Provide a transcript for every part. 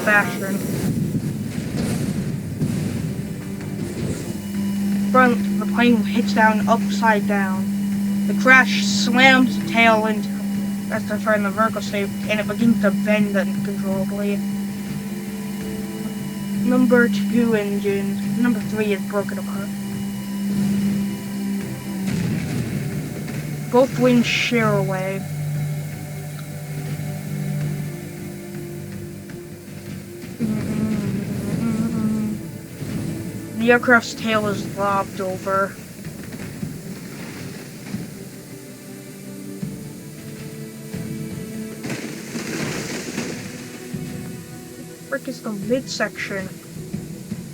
fashion. Front, the plane hits down upside down. The crash slams the tail into in the vertical state, and it begins to bend uncontrollably. Number 2 engine. Number 3 is broken apart. Both wings shear away. The aircraft's tail is lobbed over. Frick is the midsection.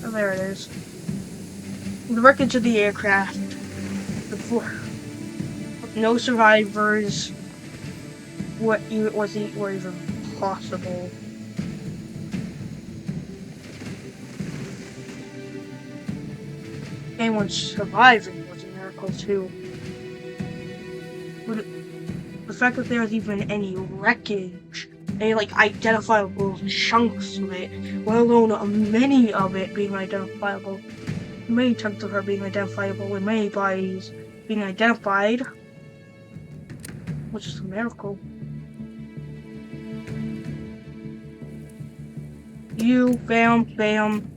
Oh, there it is. The wreckage of the aircraft. No survivors. What was even possible? Anyone surviving was a miracle too. But the fact that there's even any wreckage, any identifiable chunks of it, let alone many of it being identifiable, many chunks of her being identifiable, and many bodies being identified, which is a miracle. You, bam.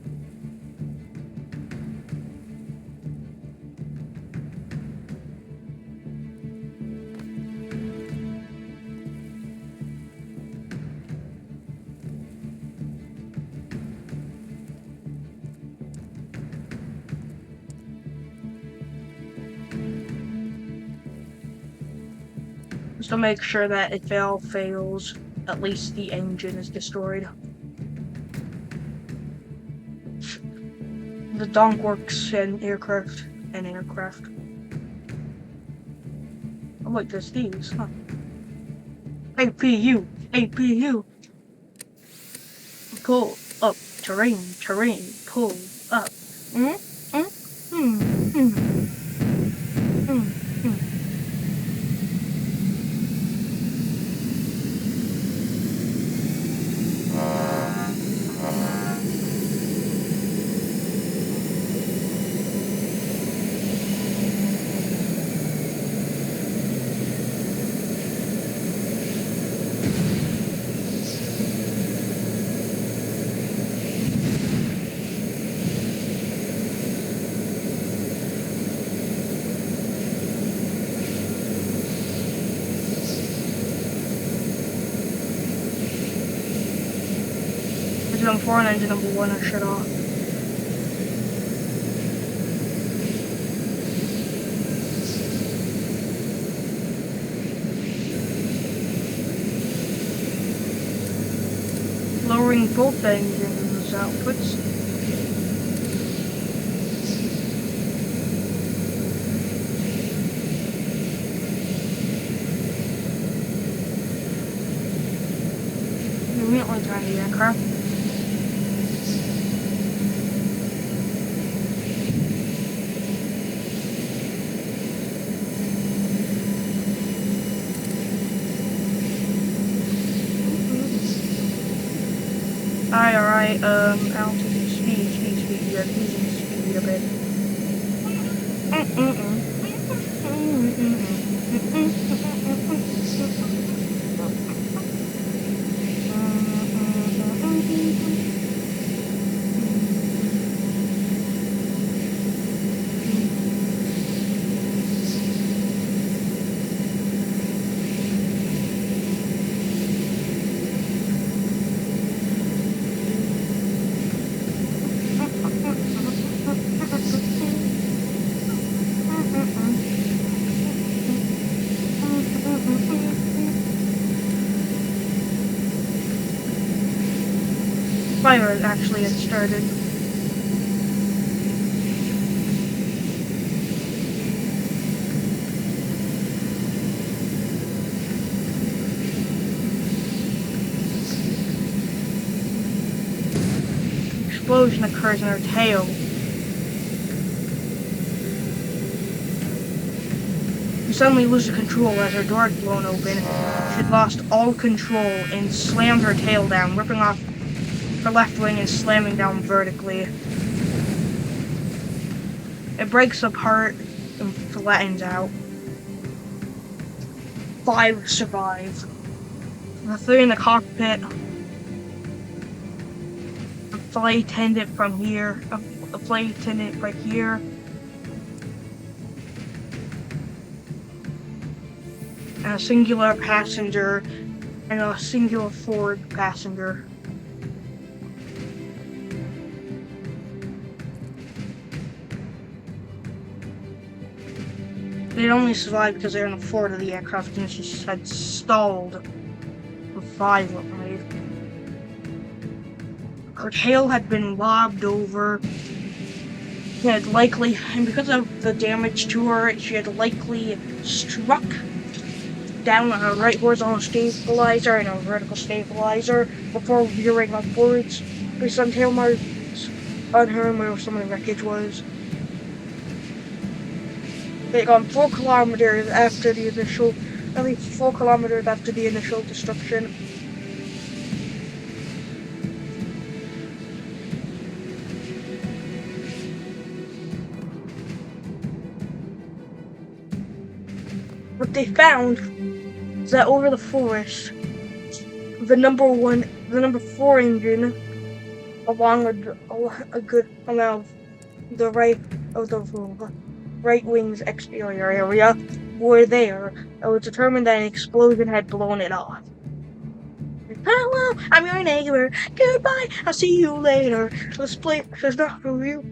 Just to make sure that if it all fails, at least the engine is destroyed. The Stormworks and aircraft. Oh wait, there's these, huh? APU. Pull up. Terrain. Pull up. Engine number 4 and engine number 1 are shut off. Lowering both engines' outputs. Immediately turn the aircraft. Alright, altitude, speed, yeah, losing speed a bit. Fire actually had started. Explosion occurs in her tail. She suddenly loses control as her door is blown open. She'd lost all control and slammed her tail down, ripping off Her left wing is slamming down vertically. It breaks apart and flattens out. 5 survive. The 3 in the cockpit. A flight attendant from here. A flight attendant right here. And a singular passenger. And a singular forward passenger. They only survived because they're in the forward of the aircraft and she had stalled violently. Her tail had been lobbed over. And because of the damage to her, she had likely struck down on her right horizontal stabilizer and a vertical stabilizer before veering upwards. Based on tail marks on her and where some of the wreckage was. They had gone 4 kilometers after the initial, at least 4 kilometers after the initial destruction. What they found is that over the forest, the number 4 engine, along with a good amount of the right wing's exterior area, were there. It was determined that an explosion had blown it off. Hello, I'm your neighbor. Goodbye, I'll see you later. This place is not for you.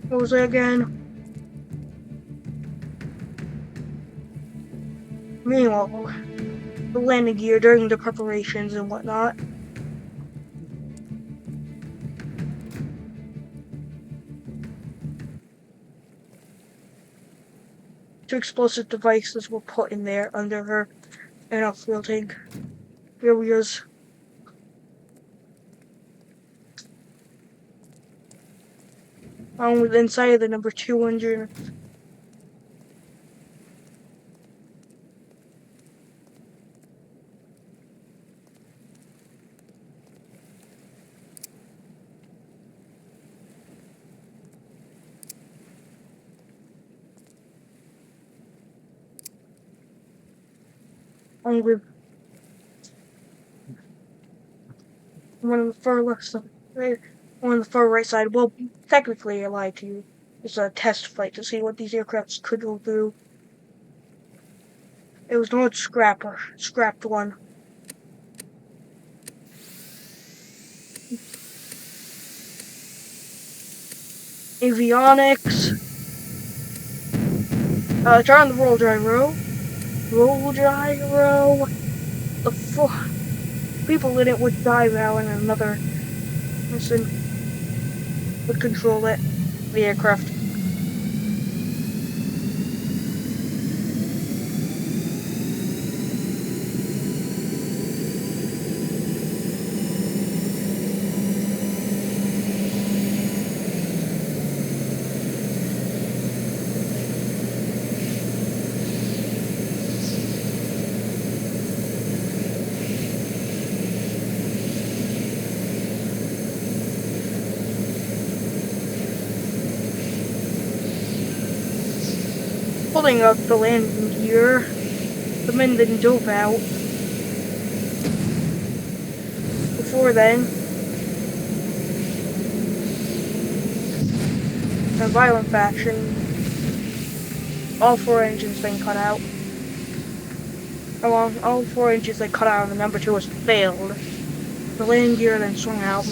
What was it again? Meanwhile, the landing gear during the preparations and whatnot. Two explosive devices were put in there under her air fuel tank areas. On the inside of the number 2 engine. On the one on the far left side, one on the far right side. Well, technically, I lied to you. It's a test flight to see what these aircrafts could go through. It was not scrapped one. Avionics. Turn on the roll gyro. Roll gyro. The people in it would die now, and another person would control it. The aircraft. Pulling up the landing gear, the men then dove out. Before then, in a violent fashion, all 4 engines then cut out. Along all 4 engines they cut out, and the number 2 was failed. The landing gear then swung out.